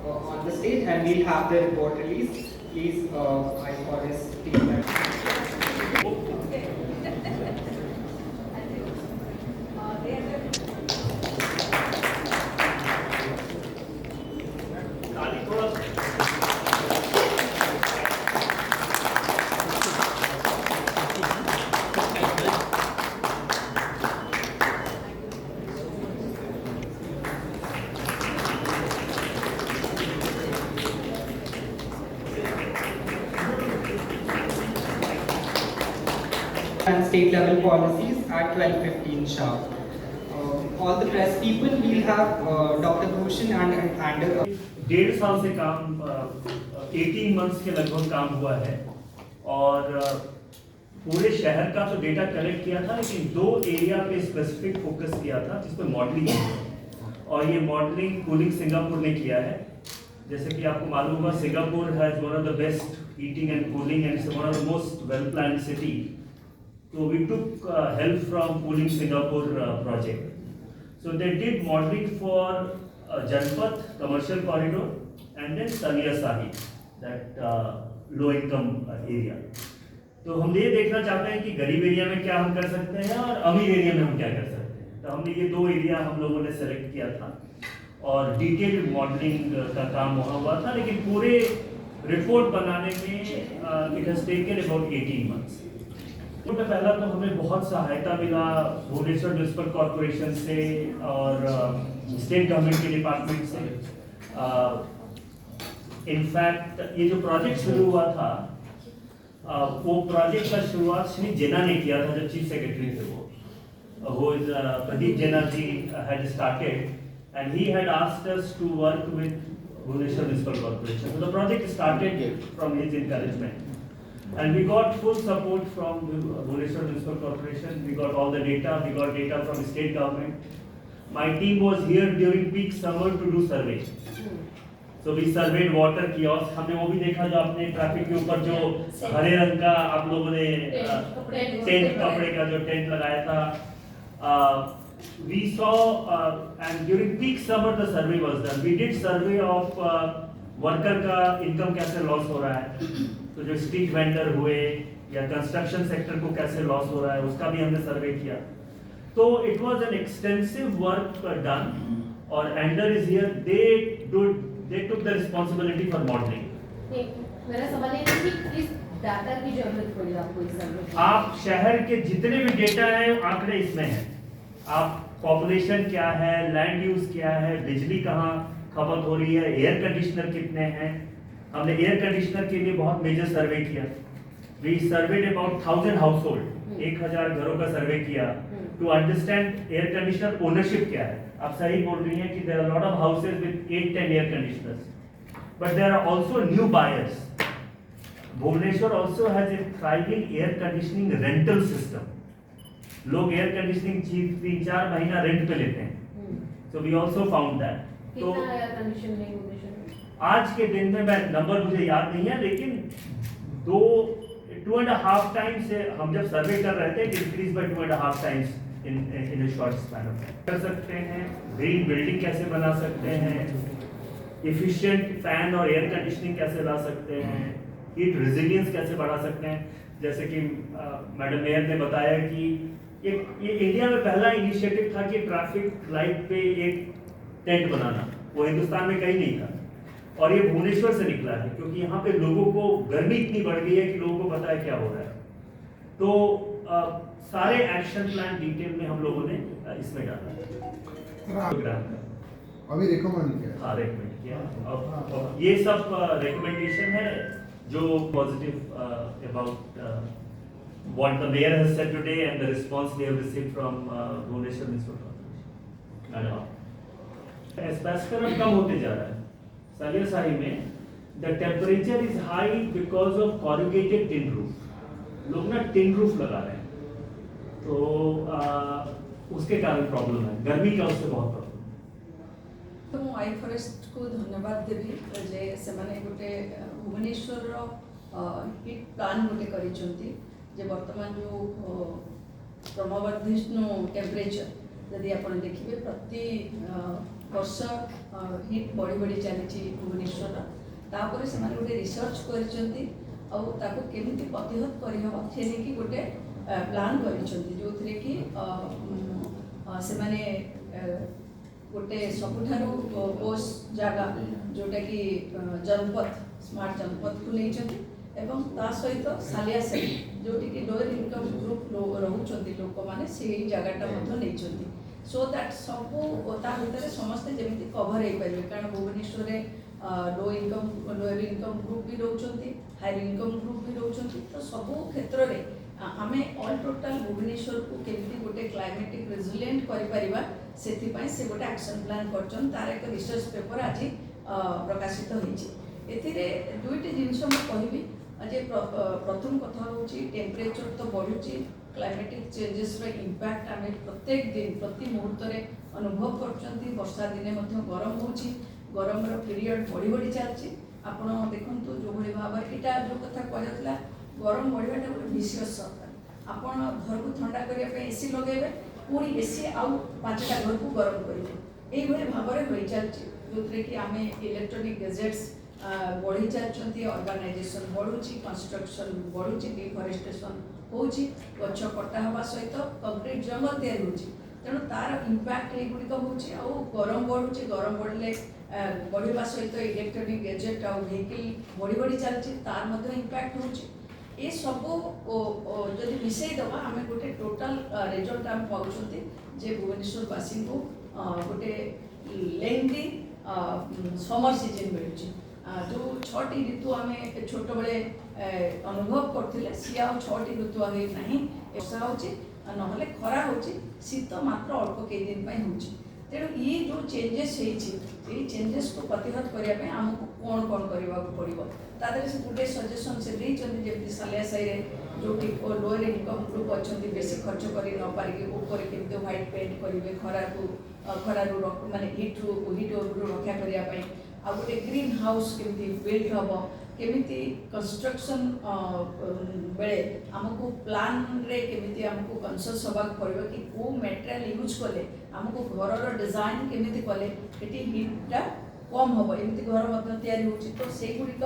on the stage, and we'll have the report release. Please, I forest team member. And state level policies at 12:15 sharp. All the press people, we'll have Dr. Bhushan and Ander. 1.5 साल से काम 18 months के लगभग काम हुआ है और पूरे शहर का तो डेटा कलेक्ट किया था, लेकिन 2 एरिया पे स्पेसिफिक फोकस किया था जिस पे मॉडलिंग है और ये मॉडलिंग कूलिंग सिंगापुर ने किया है। जैसे कि आपको मालूम होगा, Singapore has one of the best heating and cooling and it's one of the most well planned city. So we took help from Cooling Singapore project. So they did modeling for Janpath commercial corridor and then Salia Sahi, that low income area. तो हम ये देखना चाहते हैं कि गरीब area में क्या हम कर सकते हैं और अमीर एरिया में हम क्या कर सकते हैं. तो हमने ये 2 एरिया हम लोगों ने सेलेक्ट किया था और डिटेल मॉडलिंग का काम वहाँ हुआ था, लेकिन पूरे रिपोर्ट बनाने में it has taken about 18 months. तो पहला तो हमें बहुत सहायता मिला भुवनेश्वर म्युनिसिपल कॉर्पोरेशन से और स्टेट गवर्नमेंट के डिपार्टमेंट से. इनफैक्ट ये जो प्रोजेक्ट शुरू हुआ था वो प्रोजेक्ट का शुरुआत श्री जेना ने किया था, जो चीफ सेक्रेटरी थे. वो Pradeep Jena ji had started and he had asked us to work with Bhubaneswar municipal corporation. So the project started from his encouragement. And we got full support from the Bhubaneswar Municipal Corporation. We got all the data. We got data from the state government. My team was here during peak summer to do survey. So we surveyed water kiosks. हमने वो भी देखा जो आपने traffic के ऊपर जो हरे रंग का आप लोगों ने टेंट कपड़े का जो टेंट लगाया था. We saw and during peak summer the survey was done. We did survey of worker का इनकम कैसे लॉस हो रहा है, तो जो स्ट्रीट वेंडर हुए या कंस्ट्रक्शन सेक्टर को कैसे लॉस हो रहा है उसका भी हमने सर्वे किया. तो it was an extensive work done और एंडर is here. They took the responsibility for modelling. मेरा सवाल ये है कि किस डाटा की जरूरत पड़ी आपको इस सर्वे? आप शहर के जितने भी डेटा हैं आंकड़े इसमें हैं. आप पॉपुलेशन क्या है, लैंड यूज क्या है, बिजली कहाँ खपत हो रही है, एयर कंडीशनर कितने हैं. हमने एयर कंडीशनर के लिए बहुत मेजर सर्वे किया. वी सर्वेड अबाउट 1000 हाउसहोल्ड, 1000 घरों का सर्वे किया to understand air conditioner ownership क्या है. आप सही बोल रही हैं कि there are lot of houses with 8-10 air conditioners, but there are also new buyers. Bhubaneswar also has a thriving air conditioning rental system. लोग एयर कंडीशनिंग 3-4 महीना रेंट पे लेते हैं. So we also found that. तो आज के दिन में मैं नंबर मुझे याद नहीं है, लेकिन 2.5 टाइम्स से हम जब सर्वे कर रहे थे increase by 2.5 times in a short span of time कर सकते हैं. ग्रीन बिल्डिंग कैसे बना सकते हैं, एफिशिएंट फैन और एयर कंडीशनिंग कैसे ला सकते हैं, हीट रेजिलियंस कैसे बढ़ा सकते हैं. जैसे कि मैडम मेयर ने बताया कि ये इंडिया में पहला इनिशिएटिव था कि ट्रैफिक लाइट पे एक टेंट बनाना. वो हिंदुस्तान में कहीं नहीं था और ये भुवनेश्वर से निकला है, क्योंकि यहाँ पे लोगों को गर्मी इतनी बढ़ गई है कि लोगों को पता है क्या हो रहा है. तो सारे एक्शन प्लान डिटेल में हम लोगों ने इसमें डाला. अभी रिकमेंड किया. हाँ, रिकमेंड किया. अब ये सब रिकमेंडेशन है जो positive about what the mayor has said today and the response we have received from Bhubaneswar Municipal Corporation. एस्पेस्टर अब कम होते जा रहा है. सालिया साही में the temperature is high because of corrugated tin roof. लोग ना टिन रूफ लगा रहे हैं, तो उसके कारण प्रॉब्लम है. गर्मी का उससे बहुत प्रॉब्लम. तो मु आई फॉरेस्ट को धन्यवाद देवी जे सेमाने गोटे भुवनेश्वर हिट प्लान गोटे करिसंती जे वर्तमान जो क्रमवर्धिष्णु टेम्परेचर यदि आप देखिए प्रति वर्ष हिट बढ़ी बढ़ी चली भुवनेश्वर तापर से गोटे रिसर्च कर केमी प्रतिहत करहब से नहीं गोटे प्लान कर जो कि गोटे सबुठारू पोस्ट जगह जोटा कि जनपद स्मार्ट जनपद को नहीं एवं ता सहित सालिया सेल जोटी कि लोअर इनकम ग्रुप रोचे लोक मैंने से जगटा नहीं सो दैट सबू भितर समस्ते जमी कभर हो पारे कारण भुवनेश्वर लोअर इनकम ग्रुप भी रोचे हायर इनकम ग्रुप भी रोचे तो सबू क्षेत्र में आम ऑल टोटाल भुवनेश्वर को केमती गोटे क्लाइमेटिक रेजिलिएंट करिपरिबा सेथिपाई से गोटे एक्शन प्लान करछन तार एक रिसर्च पेपर आज प्रकाशित होईछि एथिरे दुईटी जिनिस म कहबी जे प्रथम कथा होछि टेम्परेचर तो बढ़ुछि क्लाइमेटिक चेंजेस रो इंपैक्ट आम प्रत्येक दिन प्रति मुहूर्त रे अनुभव करछंती वर्षा दिने मध्ये गरम होछि गरम रो पीरियड बढ़ी बढ़ी चलछि आपण देखंतु जो भली भाव एटा जो कथा कहला गरम बढ़ाटा गोटे विशियस सर्कल आपण घर को ठंडा करने एसी लगेबे पुणी एसी आउ 5टा घर को गरम करेंगे यही भाव में हो चलती जो कि आम इलेक्ट्रोनिक गैजेट्स बढ़ी चलती अर्बानाइजेशन बढ़ुची कंस्ट्रक्शन बढ़ुची डिफरेस्टेशन होची गछ कटा हवा सहित कंक्रीट जंगल तैयारी होची तेणु तार इंपैक्ट युड़िक हो गरम बढ़ुची गरम बढ़ले बढ़ा सहित इलेक्ट्रोनिक गैजेट आउ व्हीकल बढ़ी बढ़ी चलती तार इंपैक्ट होची ये सब जब मिसईदबा आम गोटे टोटाल रिजल्ट आम पाँच जे भुवनेश्वरवासी को गोटे लेंथी समर सीजन मिलूँ जो 6टी ऋतु आम छोट बड़े अनुभव करते सी आ 6टी ऋतु आ ना वर्षा हो खरा हो शीत मात्र अल्प कई दिन हो तेणु ये जो चेंजेस होती चेंजेस को प्रतिहत करने आमको कौन कौन करने पड़ो तादे से गोटे सजेसन से जमी सालिया साई जो लोअर इनकम ग्रुप अच्छा बेसी खर्च कर नपारे व्हाइट पेंट करेंगे खरारू माने हिट रक्षा करने आ गोटे ग्रीन हाउस केमती बिल्ड हम केमिति कंस्ट्रक्शन बेले आमको प्लान रे केमिति आमको कन्सियस होबाक पड़ो कि को मटेरियल यूज कले आमको घर डिजाइन केमिति कले एटी हीटा कम हम एमती घर तैयारी होची तो से गुड़िक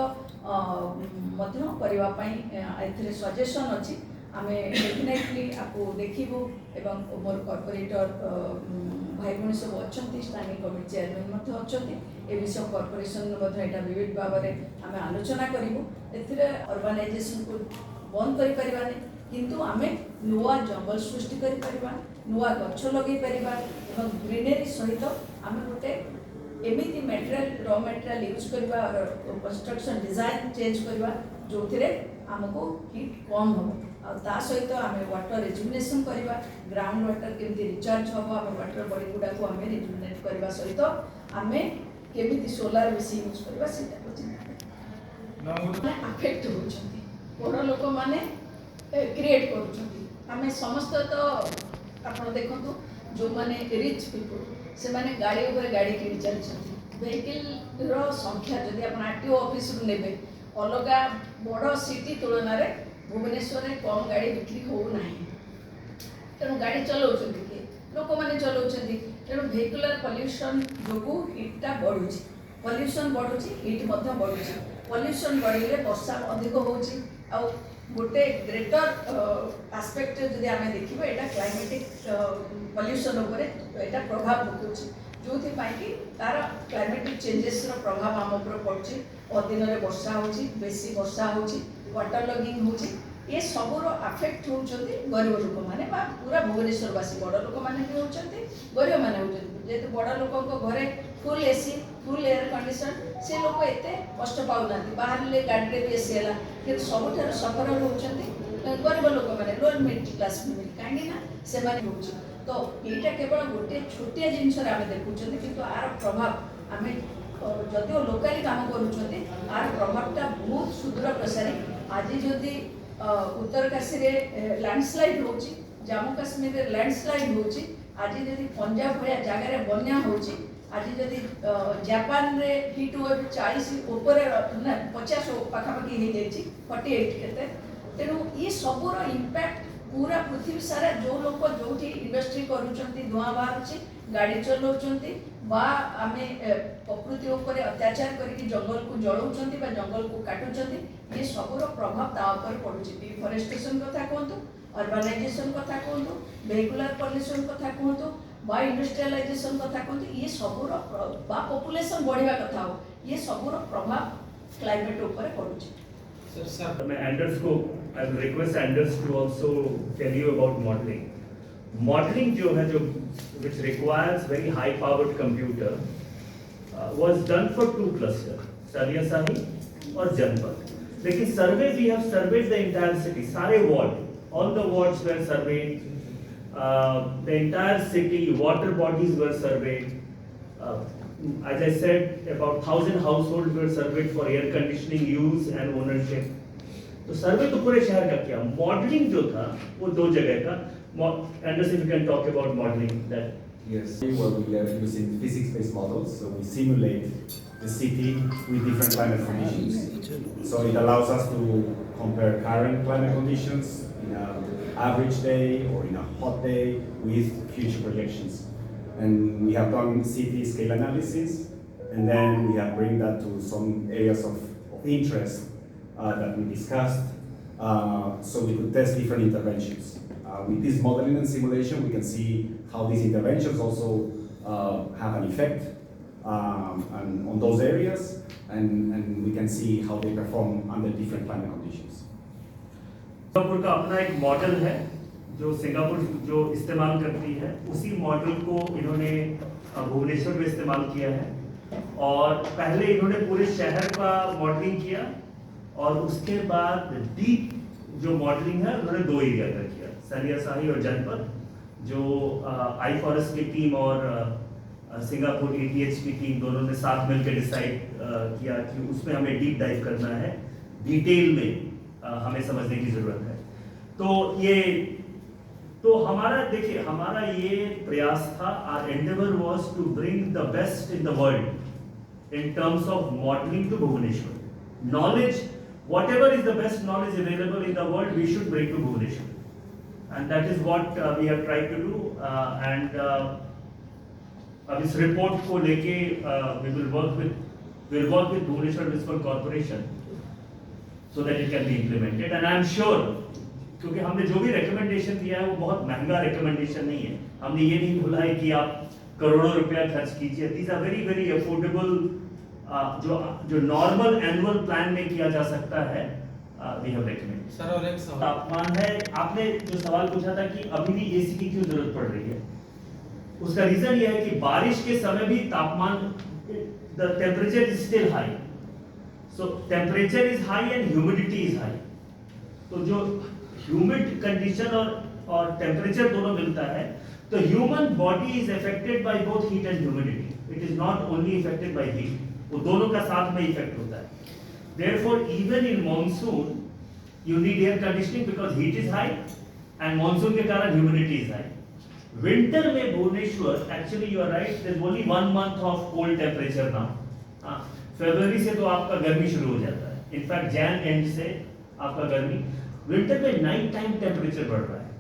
करने सजेसन अच्छी आम डेफिनेटली आपको देखू एवं मोर कॉर्पोरेटर भाई भाई सब अच्छा स्टैंडिंग कमिटी चेयरमैन अच्छा ए विषय कॉर्पोरेशन यहाँ विविध भाव में आम आलोचना करूँ अर्बानाइजेशन को बंद कर किंतु आम नुआ जंगल सृष्टि कर नुआ गछ लगे पार ग्रीनरी सहित आम गोटे एमती मटेरियल रॉ मटेरियल यूज करवा कंस्ट्रक्शन डिजाइन चेंज करवा जो आमको हिट कम हम आ सहित आम वाटर रिजुमिनेशन करवा ग्राउंड वाटर केमती रिचार्ज हम आम वाटर बॉडी गुड़ा को आम रिजुमिनेट करवा सहित आम केमी सोलार बेसी यूज करवा अफेक्ट होती बड़ लोक मैंने क्रिएट कर समस्त तो आप देखो जो मैंने रिच पीपुल से माने गाड़ी उपर गाड़ी किणी चलती वेहिकल संख्या जदि आप आरटीओ ऑफिस रू नेबे अलग बड़ सिटी तुलन में भुवनेश्वर में कम गाड़ी बिक्री होना तेणु गाड़ी चलाउछन किए लोक मैंने चलाउछन तेणु वेहिकुलर पॉल्यूशन जो हिटा बढ़ुची पॉल्यूशन बढ़ुची हिट बढ़ुची पॉल्यूशन बढ़े वर्षा अधिक होची आ गोटे ग्रेटर आस्पेक्ट जदि आम देखा यहाँ क्लाइमेटिक पॉल्यूशन उपर यहाँ प्रभाव पकाउछि जो कि तार क्लाइमेटिक चेंजेस प्रभाव आम उपर पड़ुछि अदिन वर्षा होछि बेसी वर्षा होछि वाटर लगिंग होछि ये सबूर आफेक्ट होउछन्ति गरीब लोक मैंने पूरा भुवनेश्वरवासी बड़ लोक मैंने भी होउछन्ति गरीब मैंने होउछन्ति जेहेतु बड़ लोक घरे full AC full air condition से लोक एते कष्ट पाउना बाहर गाड़ी भी एसी है कि सबुठ सफर होउछन्ति गरीब लोक मैंने लोअर मिडिल क्लास फैमिली कहीं से तो यहाँ केवल गोटे छोटिया जिनस आम देखुं कि आर प्रभाव आम जदिव लोकाली काम करुँच आर प्रभावटा बहुत सुदूर प्रसारी आज जदि उत्तरकाशी लैंडस्लाइड हो जम्मू काश्मीर लैंडस्लाइड हो आज जदि पंजाब भाया जगार बन्या हो आज जदि जापान रे हिट वेव 40 ऊपर 50 पाखापाखि हो जाए 48 केते तेणु ये सबूर इंपैक्ट पूरा पृथ्वी सारा जो लोग जो इंडस्ट्री करुँच धुआं बाहर गाड़ी चलाउं बा आमे प्रकृति ऊपर अत्याचार करके जंगल को जलाउछंती बा जंगल को काटुछंती ये सबरो प्रभाव ता ऊपर पडुछि डिफॉरेस्टेशन कथा कहंतु अर्बनाइजेशन कथा कहंतु वेहिकुलर पॉल्यूशन कथा कहंतु बा इंडस्ट्रियलाइजेशन कथा कहंतु ये सबरो बा पॉपुलेशन बढ़िया कथा हो ये सबरो प्रभाव क्लाइमेट ऊपर पडुछि मैं एंडर्स को I will request Anders to also tell you about modelling. Modelling जो है जो which requires very high powered computer was done for 2 clusters, Saliasahi और जनपद. लेकिन survey we have surveyed the entire city, सारे ward, all the wards were surveyed, the entire city, water bodies were surveyed. As I said, about 1,000 households were surveyed for air conditioning use and ownership. तो सर्वे तो पूरे शहर का किया. Modelling जो था वो 2 जगह का. Anderson, you can talk about modeling that. Yes, well, we are using physics-based models, so we simulate the city with different climate conditions. So it allows us to compare current climate conditions in an average day or in a hot day with future projections. And we have done city scale analysis, and then we have bring that to some areas of interest that we discussed, so we could test different interventions. With this modeling and simulation, we can see how these interventions also have an effect on those areas, and we can see how they perform under different climate conditions. Singapore का अपना एक model है जो Singapore जो इस्तेमाल करती है, उसी मॉडल को इन्होंने भुवनेश्वर में इस्तेमाल किया है. और पहले इन्होंने पूरे शहर का मॉडलिंग किया और उसके बाद डीप जो मॉडलिंग है उन्होंने 2 एरिया का किया, सलियासाही और जनपद. जो आई फॉरेस्ट की टीम और सिंगापुर ATH की टीम दोनों ने साथ मिलकर डिसाइड किया कि उसमें हमें डीप डाइव करना है, डिटेल में हमें समझने की जरूरत है. तो हमारा देखिए हमारा ये प्रयास था. Our endeavour was to bring the best in the world in terms of modelling to Bhubaneswar. Knowledge, whatever is the best knowledge available in the world, we should bring to Bhubaneswar, and that is what we have tried to do. And अब इस report को लेके we will work with Bhubaneswar Municipal Corporation so that it can be implemented. And I am sure, क्योंकि हमने जो भी recommendation दिया है वो बहुत महंगा रिकमेंडेशन नहीं है. हमने ये नहीं बोला है कि आप करोड़ों रुपया खर्च कीजिए. These are very very affordable. जो नॉर्मल एनुअल प्लान में किया जा सकता है, वी हैव रेकमेंड. सर और एक सवाल तापमान है. आपने जो सवाल पूछा था कि अभी भी एसी की क्यों जरूरत पड़ रही है, उसका रीजन ये है कि बारिश के समय भी तापमान, the temperature is still high. So temperature is high and humidity is high. तो जो ह्यूमिड कंडीशन और टेम्परेचर दोनों मिलता है, तो human body is affected by both heat and humidity. It is not only affected by heat, वो दोनों का साथ में इफेक्ट होता है. Therefore, even in monsoon, you need air conditioning because heat is high, and monsoon के कारण humidity is high. Winter में Bhubaneswar, actually you are right, there's only 1 month of cold temperature now. February से तो आपका गर्मी शुरू हो जाता है. In fact, Jan end से आपका गर्मी. Winter में night time temperature बढ़ रहा है.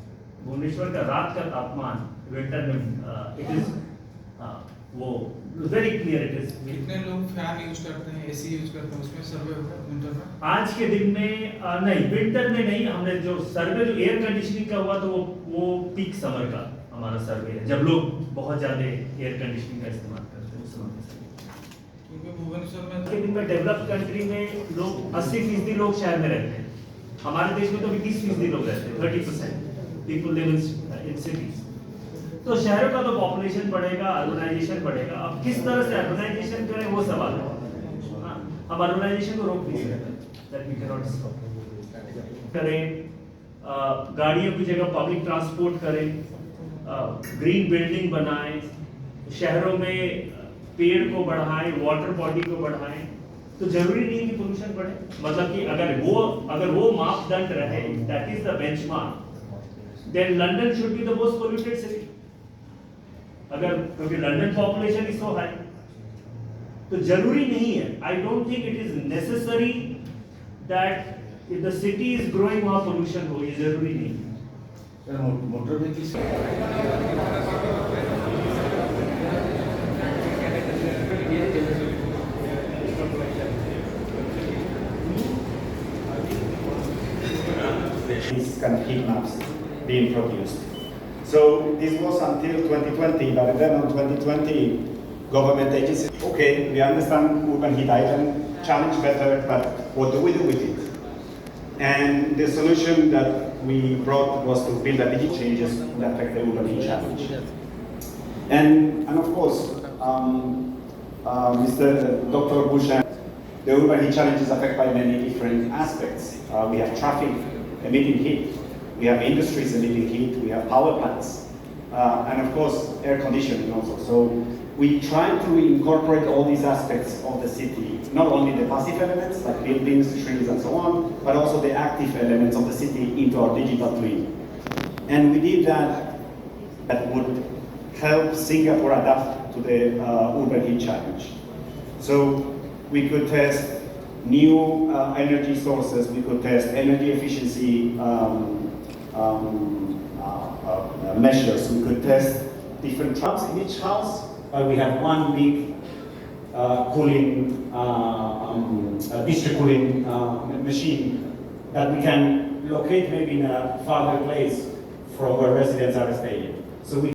भुवनेश्वर का रात का तापमान winter में it is वो very clear it is. कितने लोग फैन यूज करते हैं, एसी यूज करते हैं, उसमें सर्वे होता है विंटर में? आज के दिन में नहीं, विंटर में नहीं. हमने जो सर्वे जो एयर कंडीशनिंग का हुआ तो वो पीक समर का हमारा सर्वे है, जब लोग बहुत ज्यादा एयर कंडीशनिंग का इस्तेमाल करते हैं उस समय. क्योंकि भुवनेश्वर में आज के दिन में डेवलप्ड कंट्री में लोग 80% लोग शहर में रहते हैं. हमारे देश में तो 20% लोग रहते हैं, 30% पीपल लिव इन सिटीज. तो शहरों का तो पॉपुलेशन बढ़ेगा, अर्बनाइजेशन बढ़ेगा. अब किस तरह से अर्बनाइजेशन करें वो सवाल है. हम अर्बनाइजेशन को रोक नहीं सकते, that we can not stop. करें, गाड़ियों की जगह पब्लिक ट्रांसपोर्ट करें, ग्रीन बिल्डिंग बनाएं, शहरों में पेड़ को बढ़ाएं, वाटर बॉडी को बढ़ाएं. तो जरूरी नहीं कि पोल्यूशन बढ़े. मतलब कि अगर वो मापदंड रहे, that is the benchmark, then London should be the most polluted city. अगर क्योंकि London population is so high, तो जरूरी नहीं है. I don't think it is necessary that if the city is growing वहां पोल्यूशन हो. ये जरूरी नहीं है. Motor vehicles These kind of heat maps being produced. So this was until 2020, but then on 2020, government agencies, okay, we understand urban heat island challenge better, but what do we do with it? And the solution that we brought was to build a digital changes that affect the urban heat challenge. And of course, Dr. Bush, the urban heat challenge is affected by many different aspects. We have traffic emitting heat, we have industries emitting heat, we have power plants, and of course, air conditioning also. So we try to incorporate all these aspects of the city, not only the passive elements like buildings, trees, and so on, but also the active elements of the city into our digital twin. And we did that would help Singapore adapt to the urban heat challenge. So we could test new energy sources, we could test energy efficiency measures, we could test different traps in each house. We have one big cooling, district cooling machine that we can locate maybe in a farther place from where residents are staying. So we